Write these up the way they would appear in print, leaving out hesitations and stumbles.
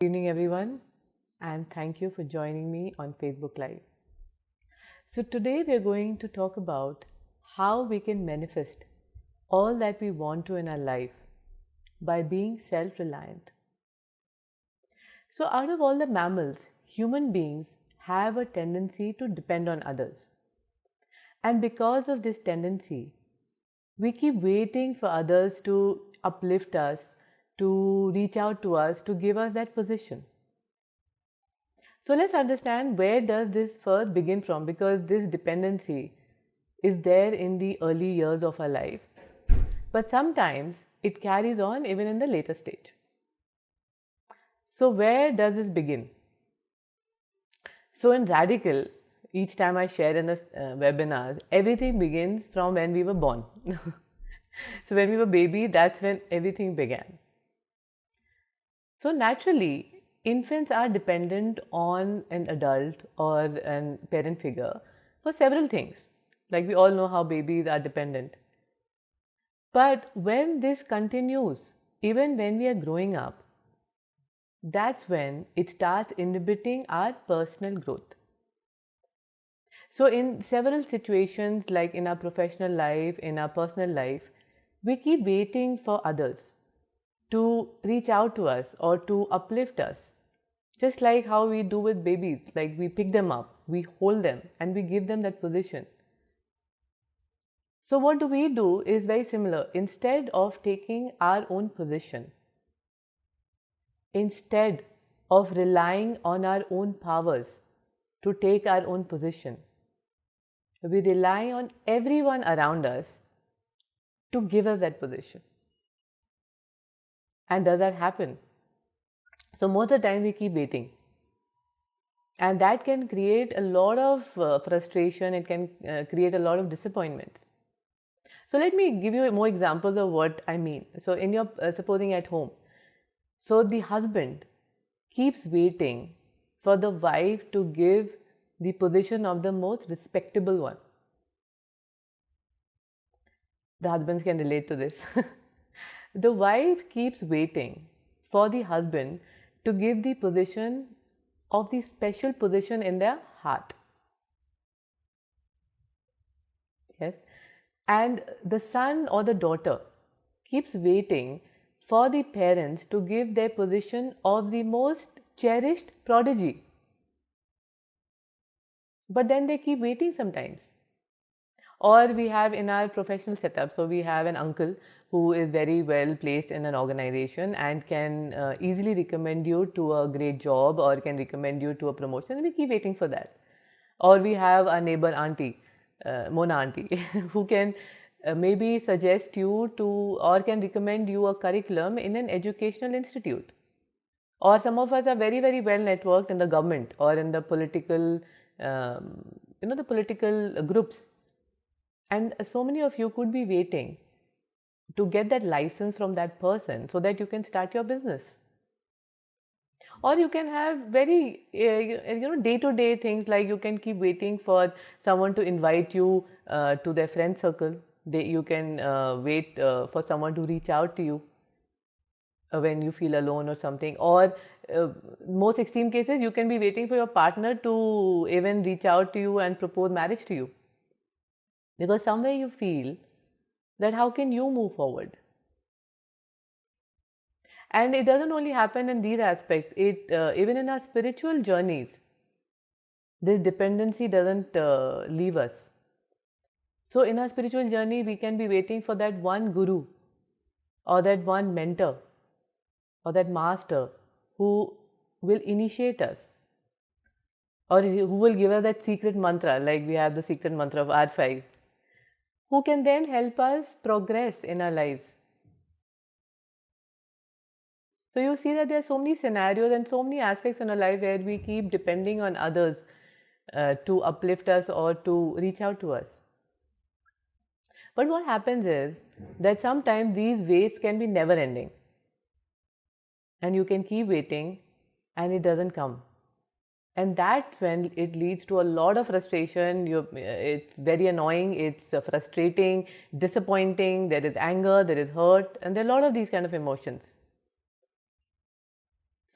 Good evening, everyone, and thank you for joining me on Facebook Live. So, today we are going to talk about how we can manifest all that we want to in our life by being self reliant. So, out of all the mammals, human beings have a tendency to depend on others. And because of this tendency, we keep waiting for others to uplift us, to reach out to us, to give us that position. So let's understand where does this first begin from, because this dependency is there in the early years of our life, but sometimes it carries on even in the later stage. So where does this begin? So in Redikall, each time I share in the webinars, everything begins from when we were born. So when we were baby, that's when everything began. So naturally, infants are dependent on an adult or a parent figure for several things. Like we all know how babies are dependent. But when this continues, even when we are growing up, that's when it starts inhibiting our personal growth. So in several situations, like in our professional life, in our personal life, we keep waiting for others to reach out to us or to uplift us. Just like how we do with babies, like we pick them up, we hold them, and we give them that position. So what do we do is very similar. Instead of taking our own position, instead of relying on our own powers to take our own position, we rely on everyone around us to give us that position. And does that happen? So most of the time we keep waiting. And that can create a lot of frustration, it can create a lot of disappointments. So let me give you more examples of what I mean. So in your supposing at home, so the husband keeps waiting for the wife to give the position of the most respectable one. The husbands can relate to this. The wife keeps waiting for the husband to give the position of the special position in their heart. Yes. And the son or the daughter keeps waiting for the parents to give their position of the most cherished prodigy. But then they keep waiting sometimes. Or we have in our professional setup, so we have an uncle who is very well placed in an organization and can easily recommend you to a great job or can recommend you to a promotion, and we keep waiting for that. Or we have a neighbor auntie, Mona auntie, who can maybe suggest you to or can recommend you a curriculum in an educational institute. Or some of us are very, very well networked in the government or in the political, the political groups. And so many of you could be waiting to get that license from that person so that you can start your business. Or you can have very day-to-day things, like you can keep waiting for someone to invite you to their friend circle. You can wait for someone to reach out to you when you feel alone or something. Or most extreme cases, you can be waiting for your partner to even reach out to you and propose marriage to you, because somewhere you feel that how can you move forward. And it doesn't only happen in these aspects, it even in our spiritual journeys, this dependency doesn't leave us. So in our spiritual journey, we can be waiting for that one guru or that one mentor or that master who will initiate us, or who will give us that secret mantra, like we have the secret mantra of R5, who can then help us progress in our lives. So you see that there are so many scenarios and so many aspects in our life where we keep depending on others to uplift us or to reach out to us. But what happens is that sometimes these waits can be never ending. And you can keep waiting and it doesn't come. And that's when it leads to a lot of frustration. It's very annoying, it's frustrating, disappointing, there is anger, there is hurt, and there are a lot of these kind of emotions.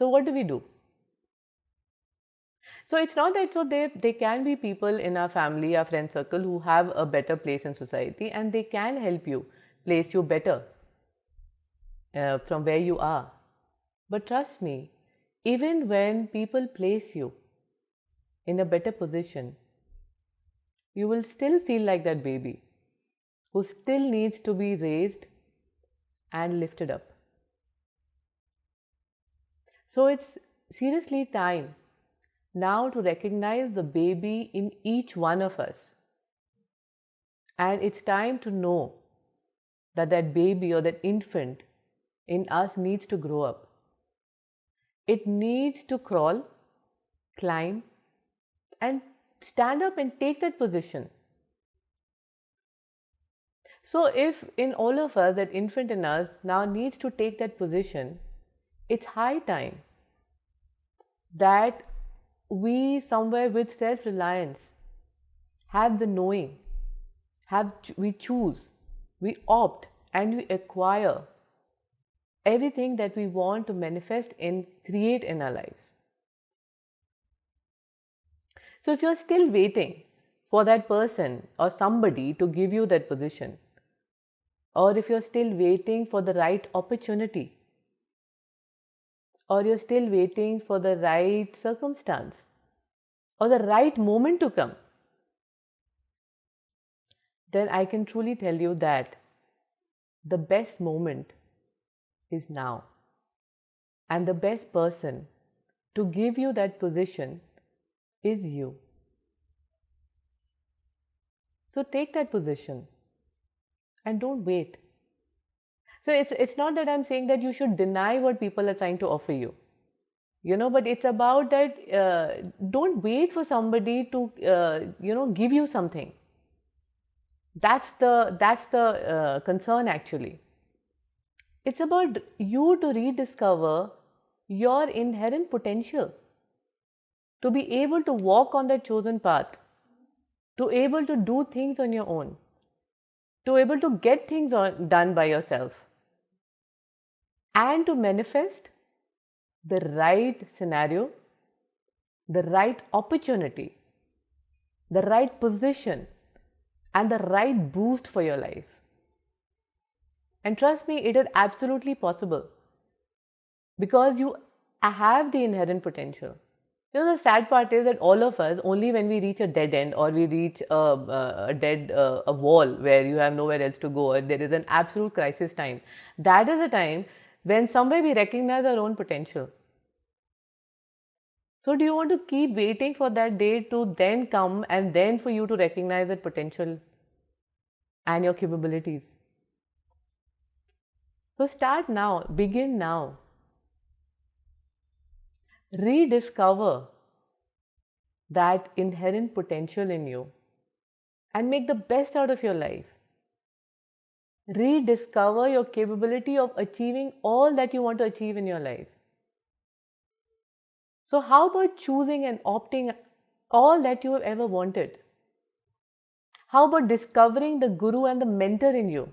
So what do we do? So it's not that, so they can be people in our family, our friend circle, who have a better place in society, and they can help you, place you better from where you are. But trust me, even when people place you in a better position, you will still feel like that baby who still needs to be raised and lifted up. So it's seriously time now to recognize the baby in each one of us. And it's time to know that that baby or that infant in us needs to grow up. It needs to crawl, climb, and stand up and take that position. So if in all of us, that infant in us now needs to take that position, it's high time that we, somewhere with self-reliance, have the knowing, we choose, we opt, and we acquire everything that we want to manifest and create in our lives. So if you're still waiting for that person or somebody to give you that position, or if you're still waiting for the right opportunity, or you're still waiting for the right circumstance or the right moment to come, then I can truly tell you that the best moment is now. And the best person to give you that position is you. So take that position and don't wait. So it's not that I'm saying that you should deny what people are trying to offer you. But it's about that don't wait for somebody to, give you something. That's the concern actually. It's about you to rediscover your inherent potential, to be able to walk on that chosen path, to able to do things on your own, to able to get things done by yourself, and to manifest the right scenario, the right opportunity, the right position, and the right boost for your life. And trust me, it is absolutely possible because you have the inherent potential. The sad part is that all of us, only when we reach a dead end or we reach a wall where you have nowhere else to go, or there is an absolute crisis time, that is the time when somewhere we recognize our own potential. So do you want to keep waiting for that day to then come and then for you to recognize that potential and your capabilities? So start now, begin now. Rediscover that inherent potential in you and make the best out of your life. Rediscover your capability of achieving all that you want to achieve in your life. So how about choosing and opting all that you have ever wanted? How about discovering the guru and the mentor in you?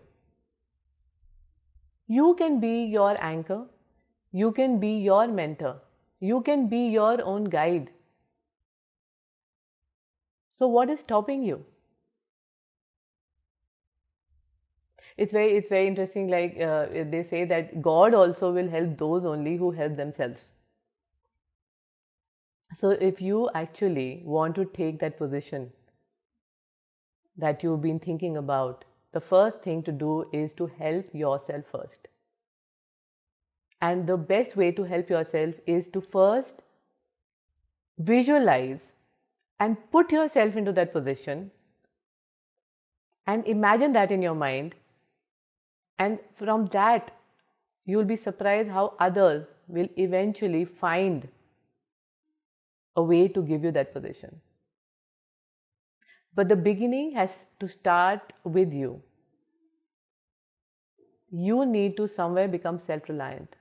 You can be your anchor. You can be your mentor. You can be your own guide. So what is stopping you? It's very interesting, like they say that God also will help those only who help themselves. So if you actually want to take that position that you've been thinking about, the first thing to do is to help yourself first. And the best way to help yourself is to first visualize and put yourself into that position and imagine that in your mind. And from that, you will be surprised how others will eventually find a way to give you that position. But the beginning has to start with you. You need to somewhere become self-reliant.